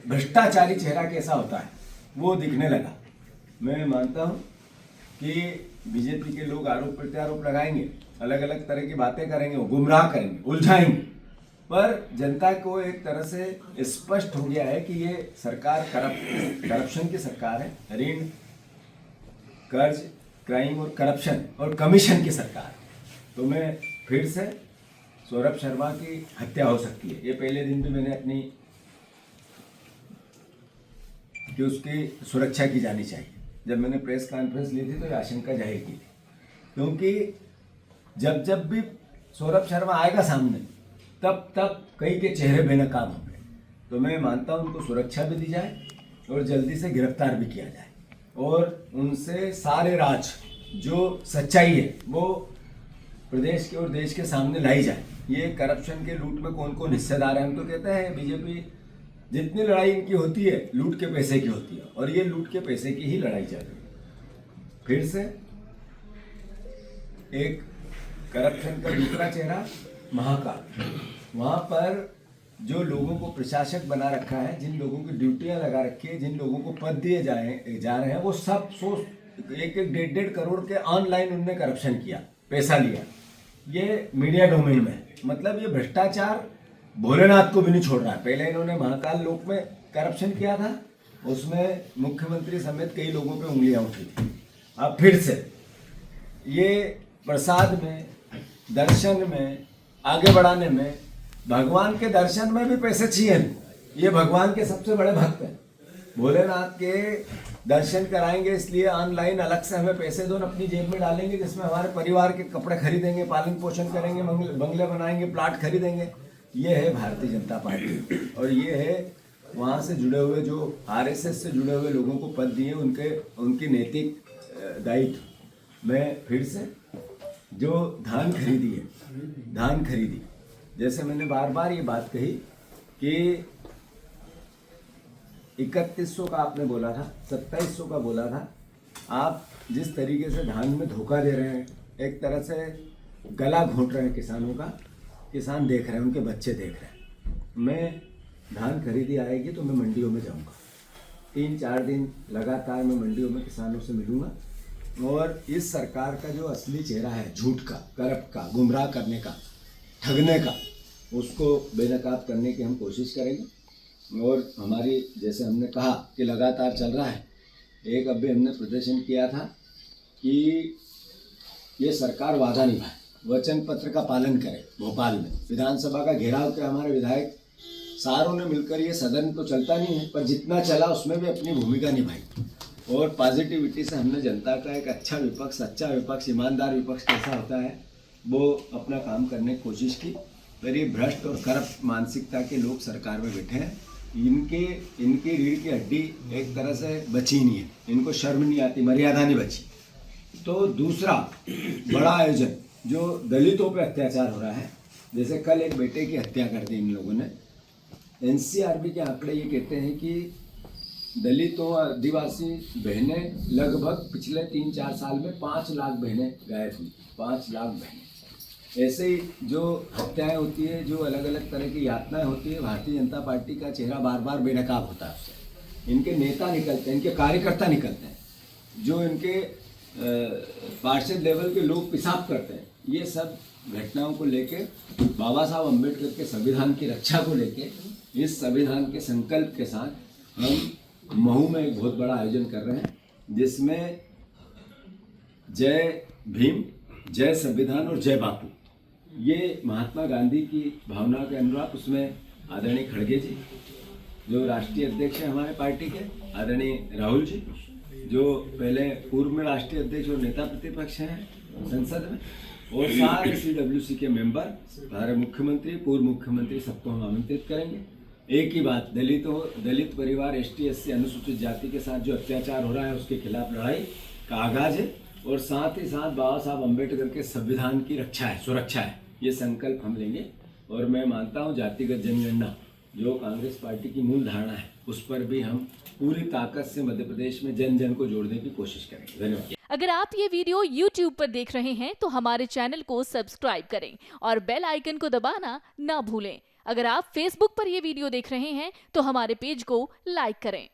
भ्रष्टाचारी चेहरा कैसा होता है वो दिखने लगा। मैं मानता हूँ कि बीजेपी के लोग आरोप प्रत्यारोप लगाएंगे, अलग अलग तरह की बातें करेंगे, वो गुमराह करेंगे, उलझाएंगे, पर जनता को एक तरह से स्पष्ट हो गया है कि ये सरकार करप्शन की सरकार है। ऋण, कर्ज, क्राइम और करप्शन और कमीशन की सरकार। तो मैं फिर से सौरभ शर्मा की हत्या हो सकती है। ये पहले दिन भी मैंने अपनी कि उसकी सुरक्षा की जानी चाहिए, जब मैंने प्रेस कॉन्फ्रेंस ली थी तो ये आशंका जाहिर की थी, क्योंकि जब भी सौरभ शर्मा आएगा सामने तब तक कई के चेहरे बेनकाब होंगे। तो मैं मानता हूँ उनको सुरक्षा भी दी जाए और जल्दी से गिरफ्तार भी किया जाए और उनसे सारे राज जो सच्चाई है वो प्रदेश के और देश के सामने लाई जाए। ये करप्शन के लूट में कौन कौन हिस्सेदार है। हम तो कहते हैं बीजेपी जितनी लड़ाई इनकी होती है लूट के पैसे की होती है, और ये लूट के पैसे की ही लड़ाई चल रही है। फिर से एक करप्शन का दूसरा चेहरा महाकाल। वहां पर जो लोगों को प्रशासक बना रखा है, जिन लोगों की ड्यूटियां लगा रखी है, जिन लोगों को पद दिए जा रहे हैं, वो सब 1-1 करोड़ के ऑनलाइन उनने करप्शन किया, पैसा लिया। ये मीडिया डोमेन में है। मतलब ये भ्रष्टाचार भोलेनाथ को भी नहीं छोड़ रहा है। पहले इन्होंने महाकाल लोक में करप्शन किया था, उसमें मुख्यमंत्री समेत कई लोगों पे उंगलियां उठी थी। अब फिर से ये प्रसाद में, दर्शन में, आगे बढ़ाने में, भगवान के दर्शन में भी पैसे चाहिए। ये भगवान के सबसे बड़े भक्त हैं। भोलेनाथ के दर्शन कराएंगे इसलिए ऑनलाइन अलग से हमें पैसे दो, अपनी जेब में डालेंगे, जिसमें हमारे परिवार के कपड़े खरीदेंगे, पालन पोषण करेंगे, बंगले बनाएंगे, प्लाट खरीदेंगे। ये है भारतीय जनता पार्टी, और ये है वहाँ से जुड़े हुए जो आरएसएस से जुड़े हुए लोगों को पद दिए उनकी नैतिक दायित्व। मैं फिर से जो धान खरीदी, जैसे मैंने बार बार ये बात कही कि 3100 का आपने बोला था, 2700 का बोला था। आप जिस तरीके से धान में धोखा दे रहे हैं, एक तरह से गला घोंट रहे हैं किसानों का। किसान देख रहे हैं, उनके बच्चे देख रहे हैं। मैं धान खरीदी आएगी तो मैं मंडियों में जाऊंगा, 3-4 दिन लगातार मैं मंडियों में किसानों से मिलूंगा, और इस सरकार का जो असली चेहरा है, झूठ का, करप्ट का, गुमराह करने का, ठगने का, उसको बेनकाब करने की हम कोशिश करेंगे। और हमारी, जैसे हमने कहा कि लगातार चल रहा है, एक अभी हमने प्रदर्शन किया था कि ये सरकार वादा निभाए, वचन पत्र का पालन करे। भोपाल में विधानसभा का घेराव किया, हमारे विधायक सारों ने मिलकर। ये सदन तो चलता नहीं है, पर जितना चला उसमें भी अपनी भूमिका निभाई, और पॉजिटिविटी से हमने जनता का एक अच्छा विपक्ष, सच्चा विपक्ष, ईमानदार विपक्ष कैसा होता है वो अपना काम करने की कोशिश की। पर ये भ्रष्ट और करप्ट मानसिकता के लोग सरकार में बैठे हैं। इनकी रीढ़ की हड्डी एक तरह से बची नहीं है, इनको शर्म नहीं आती, मर्यादा नहीं बची। तो दूसरा बड़ा आयोजन जो दलितों पे अत्याचार हो रहा है, जैसे कल एक बेटे की हत्या कर दी इन लोगों ने। एनसीआरबी के आंकड़े ये कहते हैं कि दलितों, आदिवासी बहनें लगभग पिछले 3-4 साल में 5 लाख बहनें गायब हुई, 5 लाख बहनें। ऐसे ही जो हत्याएं होती है, जो अलग अलग तरह की यातनाएं होती है, भारतीय जनता पार्टी का चेहरा बार बार बेनकाब होता है उससे। इनके नेता निकलते हैं, इनके कार्यकर्ता निकलते हैं, जो इनके पार्षद लेवल के लोग पेशाब करते हैं। ये सब घटनाओं को लेके, बाबा साहब अम्बेडकर के संविधान की रक्षा को लेके, इस संविधान के संकल्प के साथ हम महू में एक बहुत बड़ा आयोजन कर रहे हैं, जिसमें जय भीम, जय संविधान और जय बापू, ये महात्मा गांधी की भावना के अनुरूप, उसमें आदरणीय खड़गे जी जो राष्ट्रीय अध्यक्ष हैं हमारे पार्टी के, आदरणीय राहुल जी जो पहले पूर्व में राष्ट्रीय अध्यक्ष और नेता प्रतिपक्ष हैं संसद में, और सारे CWC के मेंबर, हमारे मुख्यमंत्री, पूर्व मुख्यमंत्री, सबको हम आमंत्रित करेंगे। एक ही बात, दलित परिवार, ST SC अनुसूचित जाति के साथ जो अत्याचार हो रहा है उसके खिलाफ लड़ाई का आगाज है, और साथ ही साथ बाबा साहब अम्बेडकर के संविधान की रक्षा है, सुरक्षा है। ये संकल्प हम लेंगे, और मैं मानता हूँ जातिगत जनगणना जो कांग्रेस पार्टी की मूल धारणा है, उस पर भी हम पूरी ताकत से मध्य प्रदेश में जन जन को जोड़ने की कोशिश करेंगे। धन्यवाद। अगर आप ये वीडियो YouTube पर देख रहे हैं तो हमारे चैनल को सब्सक्राइब करें और बेल आइकन को दबाना ना भूलें। अगर आप Facebook पर ये वीडियो देख रहे हैं तो हमारे पेज को लाइक करें।